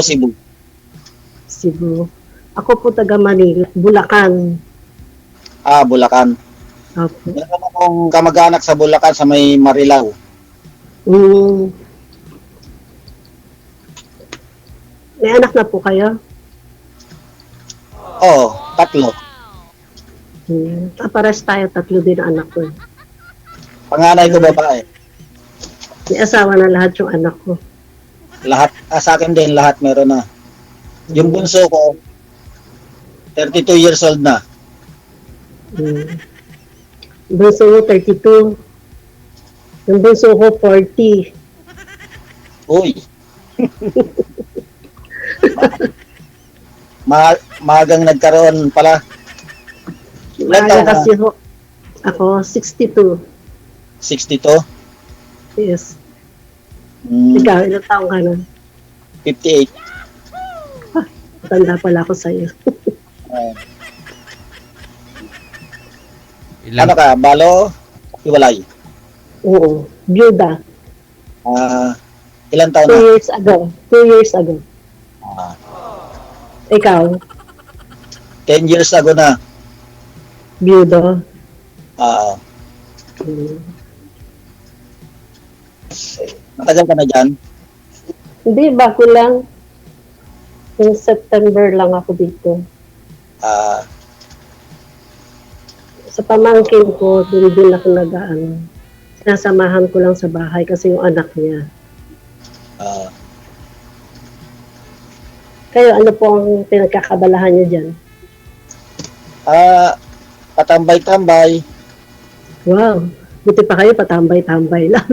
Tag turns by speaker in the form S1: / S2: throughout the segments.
S1: Cebu.
S2: Cebu. Ako po taga Manila, Bulacan.
S1: Bulacan.
S2: Opo.
S1: Meron akong kamag-anak sa Bulacan sa may Marilao.
S2: Mm. May anak na po kayo?
S1: Oo, 3.
S2: Pares tayo, 3 din ang anak ko.
S1: Panganay ko babae.
S2: May asawa na lahat yung anak ko.
S1: Lahat, sa akin din, lahat meron na. Yung bunso ko, 32 years old na.
S2: Bunso ko 32. Yung bunso ko 40.
S1: Uy. Maagang nagkaroon pala. Ilan taon
S2: Maaga kasi ho. Ako, 62.
S1: 62?
S2: Yes. Ikaw, ilang taong ka na?
S1: 58.
S2: Matanda pala ako sa'yo.
S1: Ano ka, balo? Hiwalay?
S2: Oo. Byuda.
S1: Ilan taon
S2: 2
S1: na?
S2: years ago. 2 years ago. Ikaw,
S1: 10 years ago na.
S2: byudo.
S1: Matagal ka na dyan?
S2: Hindi, bago lang. Yung September lang ako dito. Sa pamangkin ko, din ako nag-ano. Sinasamahan ko lang sa bahay kasi yung anak niya. Kayo, ano po ang pinagkakabalahan niyo dyan?
S1: Patambay-tambay.
S2: Wow, buti pa kayo, patambay-tambay lang.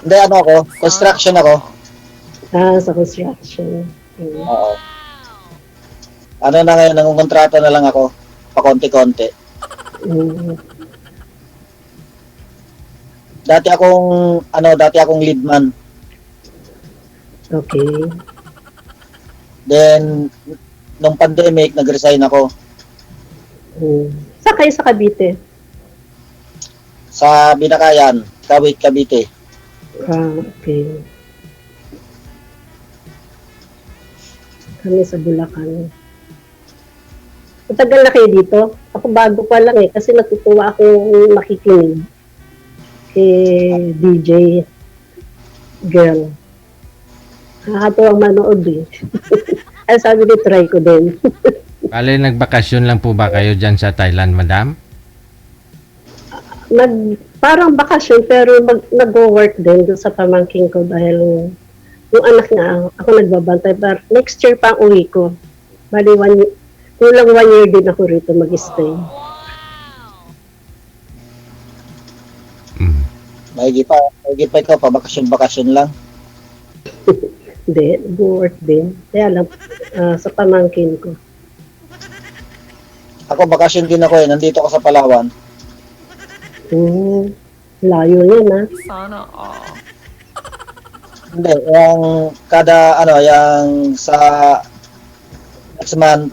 S1: Hindi, ano ako, construction ako.
S2: Sa construction.
S1: Oo. Ano na ngayon, nangungontrata na lang ako. Pakonti-konti. Dati akong leadman.
S2: Okay.
S1: Then, nung pandemic, nag-resign ako.
S2: Sa kayo sa Cavite?
S1: Sa Binakayan, Kawit, Cavite.
S2: Okay. Kami sa Bulacan. Matagal na kayo dito? Ako bago pa lang kasi natutuwa akong makikinig kay DJ Girl. Nakakatuwang manood Ay sabi ko, try ko din.
S3: Bale, nagbakasyon lang po ba kayo dyan sa Thailand, madam?
S2: Parang bakasyon pero nag-work din doon sa pamangkin ko dahil yung anak niya, ako nagbabantay. Pero next year pa ang uwi ko. Bali, kulang 1 year din ako rito mag-stay.
S1: Maigi pa ikaw, bakasyon lang.
S2: Hindi, nag-work din. Kaya lang, sa pamangkin ko.
S1: Ako, bakasyon din ako nandito ako sa Palawan.
S2: Layo yan
S4: Sana all.
S1: Hindi, yung yung sa next month,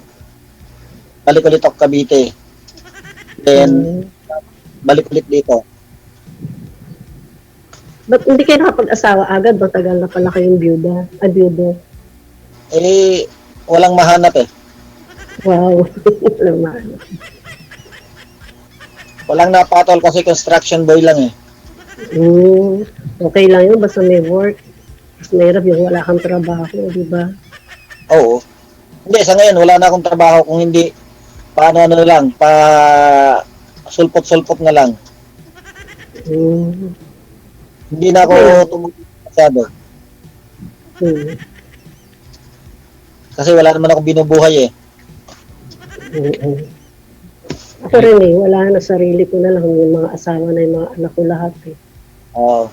S1: balik ulit ako Cavite. Then, balik ulit dito.
S2: Ba't hindi kayo nakapag-asawa agad? Matagal na pala kayong byuda. Byudo.
S1: Walang mahanap
S2: Wow. Walang mahanap.
S1: Walang napatol kasi construction boy lang
S2: Okay lang yun, basta may work. Mas mahirap yung wala kang trabaho, di ba?
S1: Oo. Hindi, sa ngayon, wala na akong trabaho kung hindi, sulpot-sulpot na lang. Hindi na ako tumulong masyado. Kasi wala naman akong binubuhay
S2: Ako rin wala na, sarili ko na lang yung mga asawa na yung mga anak ko lahat
S1: Oo.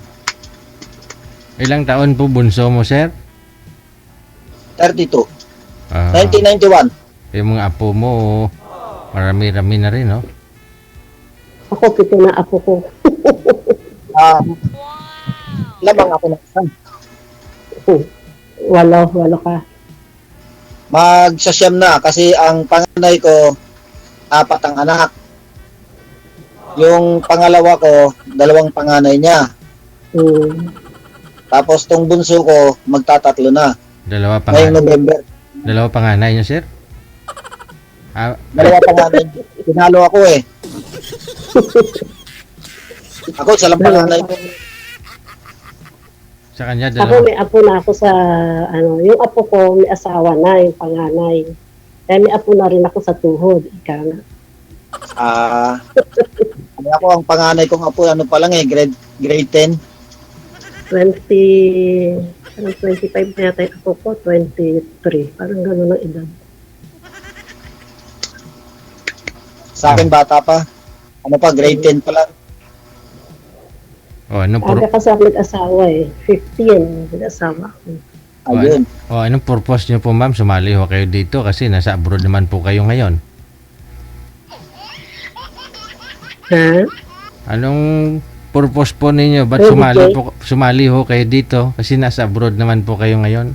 S3: Ilang taon po bunso mo, sir?
S1: 32.
S3: Ah,
S1: 1991.
S3: yung mga apo mo, marami-rami na rin, no?
S2: Ako, 7 na apo ko.
S1: Labang ako ng isang.
S2: Walo ka.
S1: Magsasyam na kasi ang panganay ko, 4 ang anak. Yung pangalawa ko, 2 panganay niya. Tapos tong bunso ko, magtatatlo na.
S3: Dalawa
S1: ngayong
S3: panganay.
S1: November.
S3: Dalawa panganay niyo, sir? Ah,
S1: Dalawa pa nga din. Pinalo ako eh. Ako, isa lang panganay ko.
S3: sa kanya,
S2: Ako
S3: dalawa.
S2: may apo na ako sa, yung apo ko may asawa na, yung panganay. Kaya may apo na rin ako sa tuhod, ika nga.
S1: Ako, ang panganay kong apo, ano pa lang eh, grade 10.
S2: 25 na yata yung apo ko, 23. Parang gano'n ang edad.
S1: Sa akin, bata pa. Ano pa, grade 10 pa lang.
S3: O, anong, pur-
S2: Aga kasi ako nag-asawa eh. 15, nag-asawa ako.
S1: Ayun.
S3: anong purpose niyo po, ma'am? Sumali ho kayo dito kasi nasa abroad naman po kayo ngayon.
S2: Ha?
S3: Anong purpose po ninyo? Ba't sumali ho kayo dito? Kasi nasa abroad naman po kayo ngayon.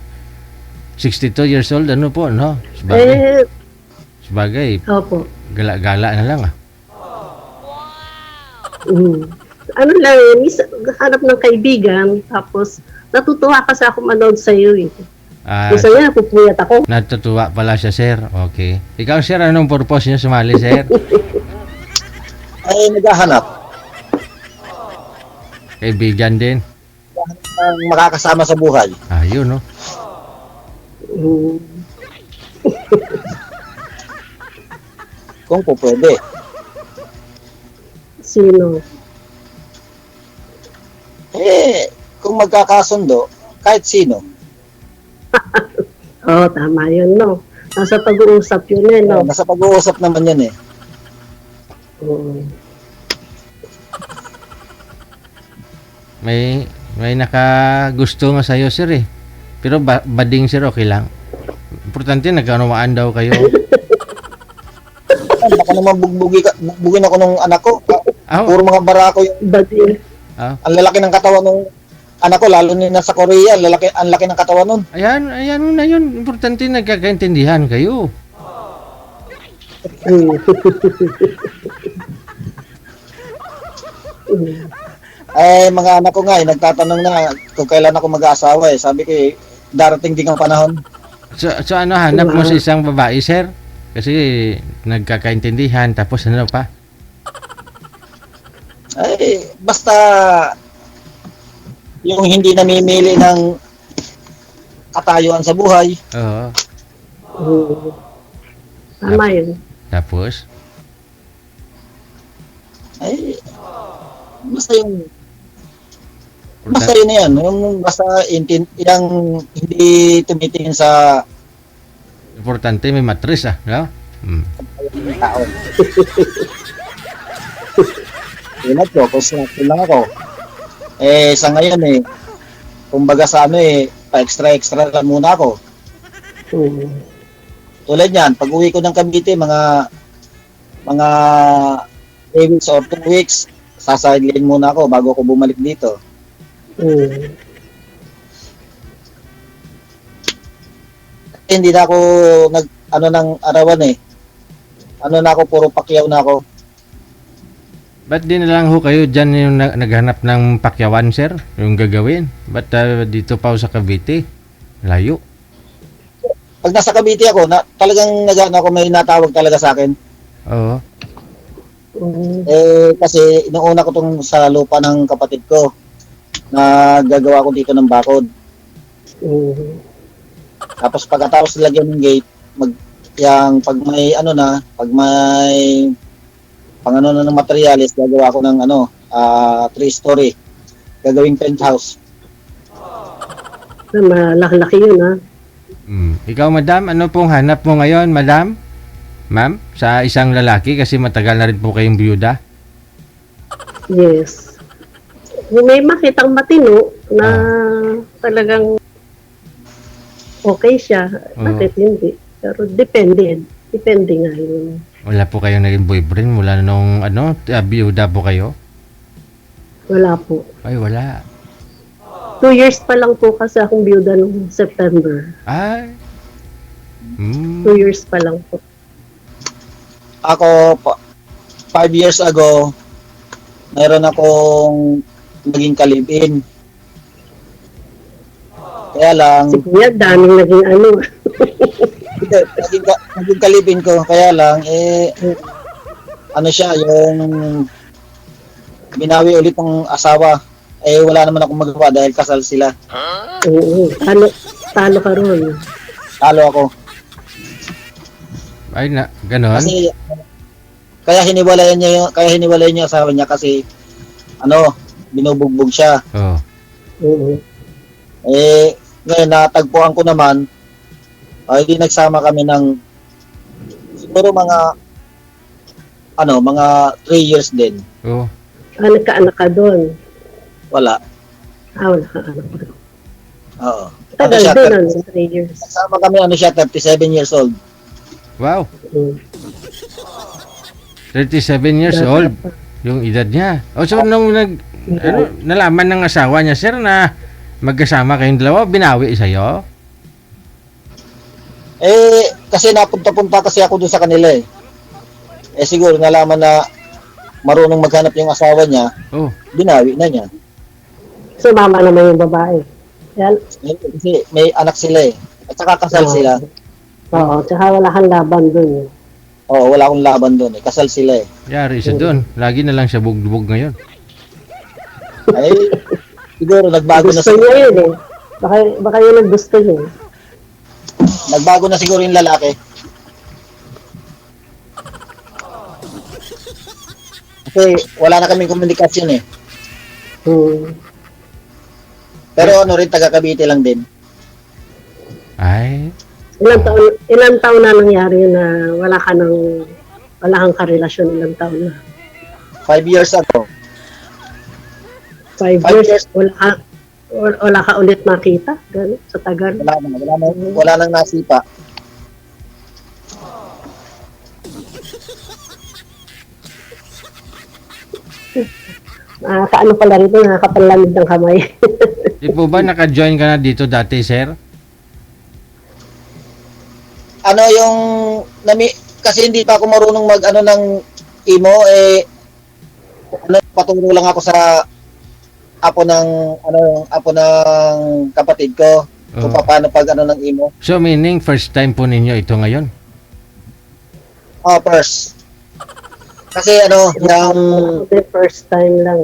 S3: 62 years old, ano po, no? Sabagay,
S2: Opo.
S3: gala-gala na lang ah.
S2: Ano lang, hanap ng kaibigan, tapos natutuwa kasi ako manood sa iyo eh. Gusto niya, napupuyat ako.
S3: Natutuwa pala siya, sir. Okay. Ikaw, sir, anong purpose niyo sumali, sir?
S1: Ay, naghahanap.
S3: Kaibigan din.
S1: Ang makakasama sa buhay.
S3: Ayun, no?
S2: Mm.
S1: Kung po pwede.
S2: Sino?
S1: Kung magkakasundo, kahit sino.
S2: Oh, tama yun, no? Nasa pag-uusap yun eh, no?
S1: Nasa pag-uusap naman yan eh.
S2: Oo.
S3: May nakagusto nga sa'yo, sir, eh. Pero bading, sir, okay lang. Importante, nagkanumaan daw kayo.
S1: Baka naman bugbugin ako ng anak ko. Puro mga barako yung
S2: Bading.
S1: ang lalaki ng katawan ng anak ko, lalo na sa Korea, ang laki ng katawan nun.
S3: Ayan na yun. Importante, nagkakaintindihan kayo.
S1: Mga anak ko nga, nagtatanong na kung kailan ako mag-aasawa eh. Sabi ko darating din ang panahon.
S3: So ano, hanap mo sa isang babae, sir? Kasi nagkakaintindihan, tapos ano pa?
S1: Basta yung hindi namimili ng katayuan sa buhay.
S3: Oo.
S2: Tama yun.
S3: Tapos?
S1: Basta yun yan. Yung basta yung hindi tumitingin sa
S3: Importante, may matris, no?
S1: tao. Tulad ko, construction lang ako. Sa ngayon kumbaga sa pa-extra lang muna ako. Tulad yan, pag uwi ko ng Cavite, mga 3 weeks or 2 weeks, sasahilain muna ako bago ako bumalik dito. Hindi na ako ng arawan na ako, puro pakyaw na ako.
S3: Ba't di na lang ho kayo dyan yung naghanap ng pakyawan, sir? Yung gagawin? Ba't dito pa ho sa Cavite? Layo.
S1: Pag nasa Cavite ako, talagang may natawag talaga sa akin.
S3: Oo.
S1: Kasi inuuna ko tong sa lupa ng kapatid ko na gagawa ko dito ng bakod. Tapos pagkatapos lagyan ng gate, pag may ng materials, gagawa ko ng 3-story. Gagawing penthouse.
S2: Malaki yun, ha?
S3: Ikaw, madam, ano pong hanap mo ngayon, madam? Ma'am, sa isang lalaki kasi matagal na rin po kayong biyuda?
S2: Yes. Kung may makitang matino na talagang okay siya, bakit hindi? Pero depende. Depende nga yun.
S3: Wala po kayong naging boyfriend mula nung biyuda po kayo?
S2: Wala po.
S3: Ay, wala.
S2: 2 years pa lang po kasi akong biyuda noong September.
S3: Ay.
S2: 2 years pa lang po.
S1: Ako, 5 years ago, mayroon akong naging kalibin. Kaya lang,
S2: Si Kuya, daming naging ano.
S1: hindi, naging kalibin ko. Kaya lang, ano siya, yung binawi ulit ng asawa. Wala naman akong magawa dahil kasal sila.
S2: Oo. Talo ka ron.
S1: Talo ako.
S3: Ay na, ganon.
S1: Kasi, kaya hiniwalayan niya yung asawa niya kasi, binubugbog siya.
S3: Oh.
S2: Oo.
S1: Ngayon, natagpuan ko naman, hindi nagsama kami ng, siguro mga 3 years din.
S3: Oh.
S2: Nagkaanak ka doon.
S1: Wala.
S2: Wala ka anak ko.
S1: Oo.
S2: Tagal
S1: siya,
S2: din, 3 years.
S1: nagsama kami, 37 years old.
S3: Wow.
S2: Mm.
S3: 37 years
S2: Bata
S3: old
S2: pa.
S3: yung edad niya. O so nung nalaman ng asawa niya, sir, na magkasama kayong dalawa, binawi sa'yo?
S1: Kasi napunta-punta kasi ako dun sa kanila eh. Siguro nalaman na marunong maghanap yung asawa niya,
S3: Oh.
S1: binawi na niya.
S2: Sumama naman yung babae. Yan.
S1: Kasi may anak sila eh. At saka kasal sila.
S2: Oo, tsaka wala kang laban doon.
S1: Oo, wala akong laban doon eh. Kasal sila eh.
S3: Yari siya doon. Lagi na lang siya bugbog ngayon.
S1: Siguro nagbago na
S2: Gusto
S1: siguro.
S2: niya yun eh. Baka yun ang gusto niya.
S1: Nagbago na siguro yung lalaki. Kasi wala na kaming komunikasyon eh. Pero rin, taga Cavite lang din.
S3: Ay.
S2: Ilang taon na nangyari na wala kang karelasyon, ilang taon na?
S1: 5 years ago.
S2: 5
S1: 5
S2: years,
S1: years.
S2: wala ka ulit nakita? Gano'n, sa tagal?
S1: Wala nang nasipa.
S2: Kaano pala rito, nakakapalamig ng kamay.
S3: Di po ba naka-join ka na dito dati, sir?
S1: Kasi hindi pa ako marunong ng imo paturo lang ako sa apo ng kapatid ko kung
S3: Oh.
S1: paano pag ng imo.
S3: So meaning first time po ninyo ito ngayon?
S1: First. Kasi yung
S2: The first time lang.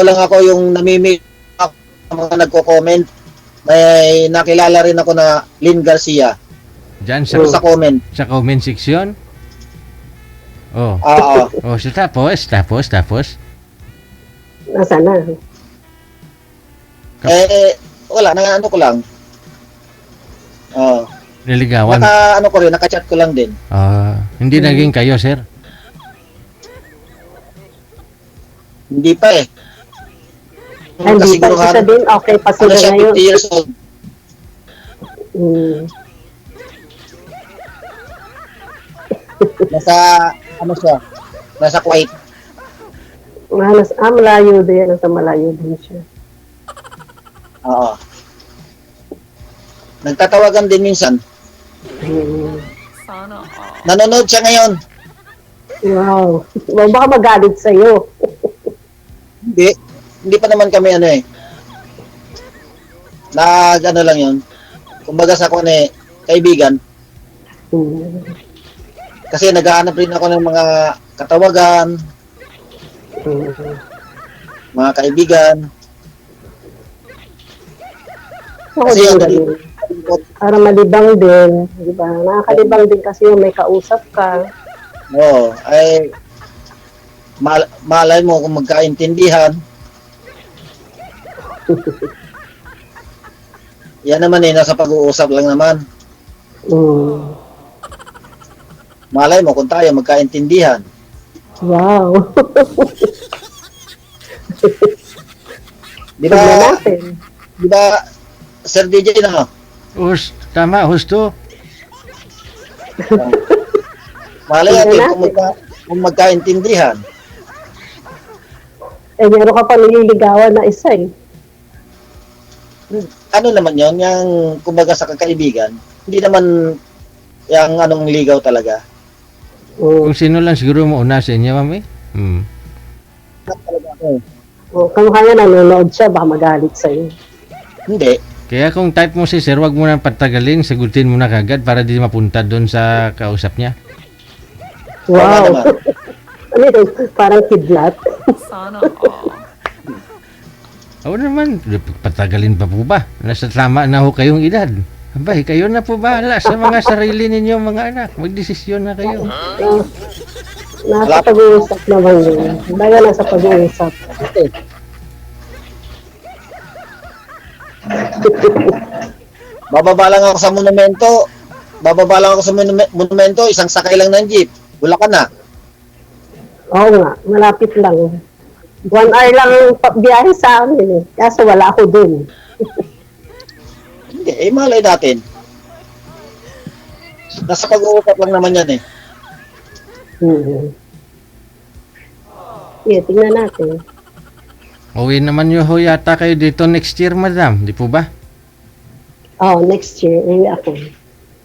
S1: lang ako yung namimili ako ng mga nagko-comment. May nakilala rin ako na Lynn Garcia
S3: Diyan sa,
S1: sa comment.
S3: sa comment section? Oh.
S1: Oo.
S3: Oh, so tapos?
S2: Nasaan na?
S1: Wala, ko lang.
S3: Niligawan?
S1: Naka-chat ko lang din.
S3: Hindi naging kayo, sir?
S1: Hindi pa eh.
S2: Hindi pa isa din, okay pa sila
S1: siya,
S2: ngayon.
S1: 50 years old. Nasa Kuwait.
S2: Malayo din. Nasa malayo din siya.
S1: Oo. Nagtatawagan din minsan. Nanonood siya ngayon.
S2: Wow. Baka magalit sa'yo.
S1: Hindi pa naman kami lang yun. Kumbaga sa kaibigan. Kasi naghahanap rin ako ng mga katawagan, mga kaibigan.
S2: Ako
S1: Kasi
S2: din. Para malibang din. Diba? Nakakalibang din kasi yung may kausap ka.
S1: Oo, malay mo kung magkaintindihan. Yan naman nasa pag-uusap lang naman. Malay mo kung tayo magkaintindihan.
S2: Wow.
S1: Di ba,
S2: Tignan natin.
S1: Sir DJ
S3: Tama, husto.
S1: Malay natin kung magkaintindihan.
S2: Meron ka pa nililigawan na isa eh.
S1: Ano naman yon, yung kumbaga sa kakaibigan, hindi naman yung ligaw talaga.
S3: Kung sino lang siguro mauna sa inyo, mami?
S2: O, kamukha nanonood siya, baka magalit sa'yo.
S1: Hindi.
S3: Kaya kung type mo si sir, wag mo nang patagalin, sagutin mo na kagad para di mapunta doon sa kausap niya.
S1: Tama
S2: Wow!
S1: naman.
S2: Ano yun? Parang kidlat.
S4: Sana all.
S3: Oo naman, patagalin pa po ba? Nasa tama na ho kayong edad. Abay, kayo na po bahala sa mga sarili ninyo mga anak. Magdesisyon na kayo.
S2: Nasa pag-uusap naman yun. Baga nasa pag-uusap.
S1: Bababa lang ako sa monumento. Bababa lang ako sa monumento. Isang sakay lang ng jeep. Bulacan na.
S2: Oo nga, malapit lang. 1 hour lang ang biyahe sa amin eh. Kaso wala ako dun.
S1: Hindi, malay natin. Nasa pag-uusap lang naman yan eh.
S2: Yeah, tingnan natin.
S3: Uwi naman nyo ho yata kayo dito next year, madam. Di po ba?
S2: Oh, next year, uwi ako.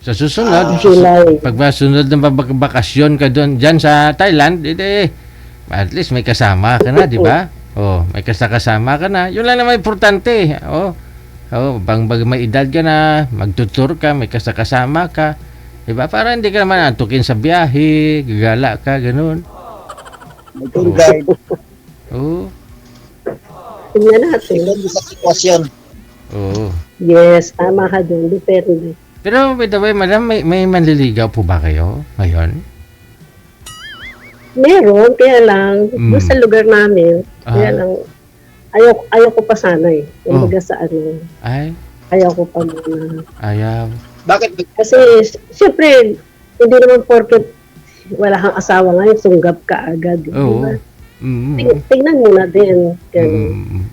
S3: Sa susunod,
S2: July.
S3: pag sunod ng bakasyon ka doon, dyan sa Thailand, at least may kasama ka na, di ba? Oh, may kasama ka na. Yun lang naman importante. Bang may edad ka na, magtutur ka, may kasama ka. Di ba? Para hindi ka naman antukin sa biyahe, gagala ka, ganun.
S1: May tour guide.
S3: Oo.
S2: Tingnan natin.
S1: Depende sa sitwasyon.
S3: Oo.
S2: Yes, tama ka dun. Depende.
S3: Pero by the way, madam, may manliligaw po ba kayo ngayon?
S2: Meron, kaya lang, doon sa lugar namin, kaya
S3: Ah.
S2: lang, ayaw ko pa sana eh. Kumbaga sa ano,
S3: Ay,
S2: ayaw ko pa muna.
S3: ayaw.
S1: Bakit?
S2: Kasi, siyempre, hindi naman porket wala kang asawa ngayon, sunggab ka agad.
S3: Oo.
S2: Diba?
S3: Mm.
S2: Tingnan mo na din. Ganun.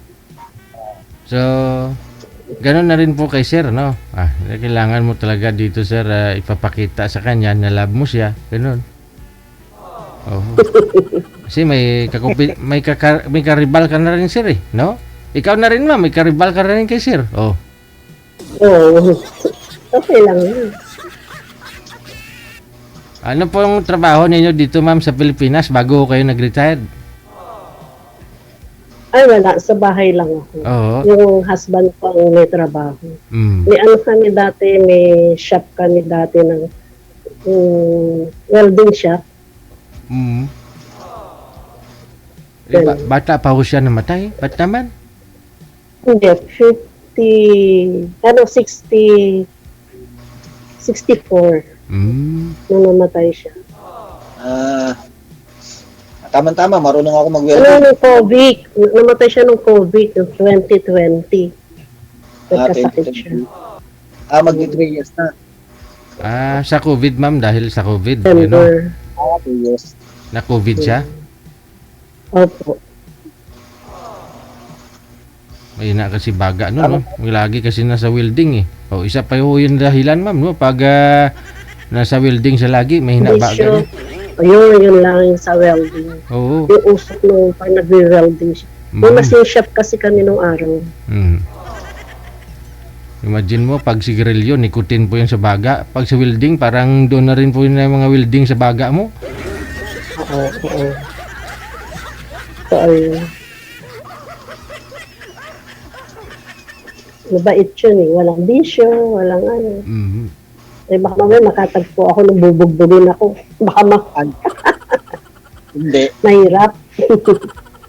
S3: So, ganun na rin po kay sir, no? Kailangan mo talaga dito, sir, ipapakita sa kanya na love mo siya. Ganun. Oh. Kasi may karibal ka na rin, sir, eh, no? Ikaw na rin, ma'am, may karibal ka na rin kay sir. Oh.
S2: Oo. Okay lang yun.
S3: Ano pong trabaho ninyo dito, ma'am, sa Pilipinas bago kayo nag-retired?
S2: Ay, wala. Sa bahay lang ako.
S3: Oo.
S2: Yung husband ko ang may trabaho.
S3: Mm.
S2: May ano kami dati, may shop kami dati ng welding shop.
S3: Mm. Bata pa ho siya namatay? Ba't naman?
S2: Hindi, 64
S3: Mm.
S2: nung namatay siya.
S1: Tama-tama, marunong ako
S2: Ano
S1: mag-welding.
S2: nung COVID? Namatay siya nung COVID, yung 2020. Nagkasakit siya.
S1: Mag-3 years na.
S3: Sa COVID, ma'am, dahil sa COVID, ano?
S2: December.
S1: 2 years.
S3: Na COVID siya?
S2: Opo.
S3: May na kasi baga, no? Lagi kasi nasa welding, eh. O, isa pa yung dahilan, ma'am, no? Pag nasa welding siya lagi, may hinabaga
S2: Sure.
S3: niya.
S2: Yun lang yung sa welding.
S3: Oo.
S2: Yung usok nung pag nagwe-welding siya. Yung
S3: Mm.
S2: machine shop kasi kami nung araw.
S3: Mm. Imagine mo, pag sigarilyo, nikotin po yun sa baga. Pag sa welding, parang doon na rin po yun yung mga welding sa baga mo.
S2: Oo. So, ayun. Mabait yun eh. Walang bisyo, walang ano.
S3: Mm.
S2: Eh baka mamaya makatagpo ako nung bubugbugin ako. Baka
S1: Hindi.
S2: mahirap.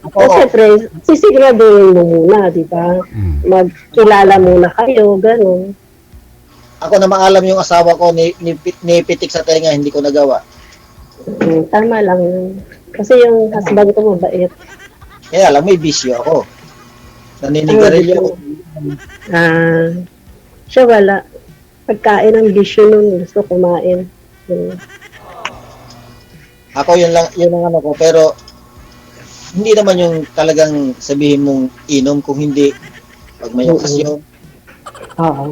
S1: Oo.
S2: Siyempre, sisiguraduhin mo muna, di ba?
S3: Mm.
S2: Magkilala muna kayo, gano'n.
S1: Ako na maalam yung asawa ko, nipitik sa tenga, hindi ko nagawa.
S2: Tama lang yun. Kasi yung husband ko mabait.
S1: Kaya lang, may bisyo ako. Naninigarilyo ako.
S2: Siya wala. Pagkain ng bisyo nun, gusto kumain.
S1: Ako yun lang ano ko, pero hindi naman yung talagang sabihin mong inom kung hindi pag may
S2: Oo.
S1: okasyon.
S2: Oo.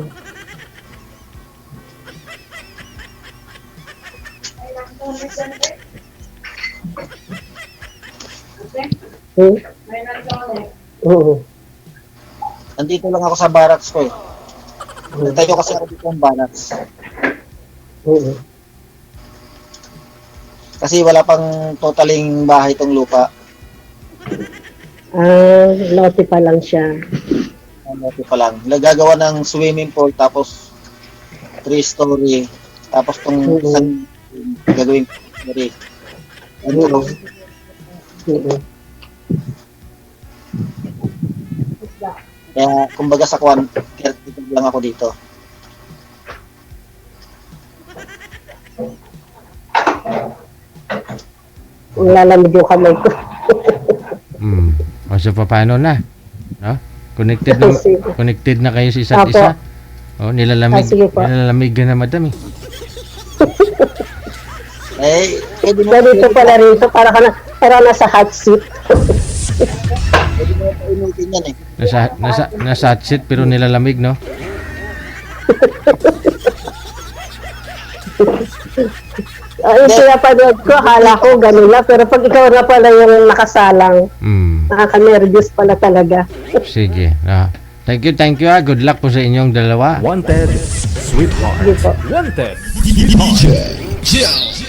S2: Oo.
S1: Nandito lang ako sa barracks ko eh. Nagtayo kasi ako dito ng barracks.
S2: Oo.
S1: Kasi wala pang totaling bahay tong lupa.
S2: Lote pa lang siya.
S1: Ano pa lang. Nagagawa ng swimming pool, tapos 3-story, tapos tong
S2: Oo.
S1: isang gagawing story. Ano,
S2: Oo.
S1: kaya kumbaga sa kwan, caretaker lang ako dito.
S2: Lalamig yung kamay ko.
S3: O so paano na? No?
S2: Sige.
S3: Connected na kayo sa isa't
S2: Apo.
S3: isa. O nilalamig.
S2: Sige po.
S3: Nilalamig ka na madam eh.
S1: Pwede mo
S2: Ganito pala rito, para nasa hot seat.
S1: inutin yan eh.
S3: Nasa hot seat pero nilalamig, no?
S2: Yung pinapanood ko, akala ko ganun na, pero pag ikaw na pala yung nakasalang, nakaka-nervous pala talaga.
S3: Sige. Thank you ha. Good luck po sa inyong dalawa.
S4: Wanted, sweetheart.
S2: Sige po.
S4: Wanted,
S5: DJ Jel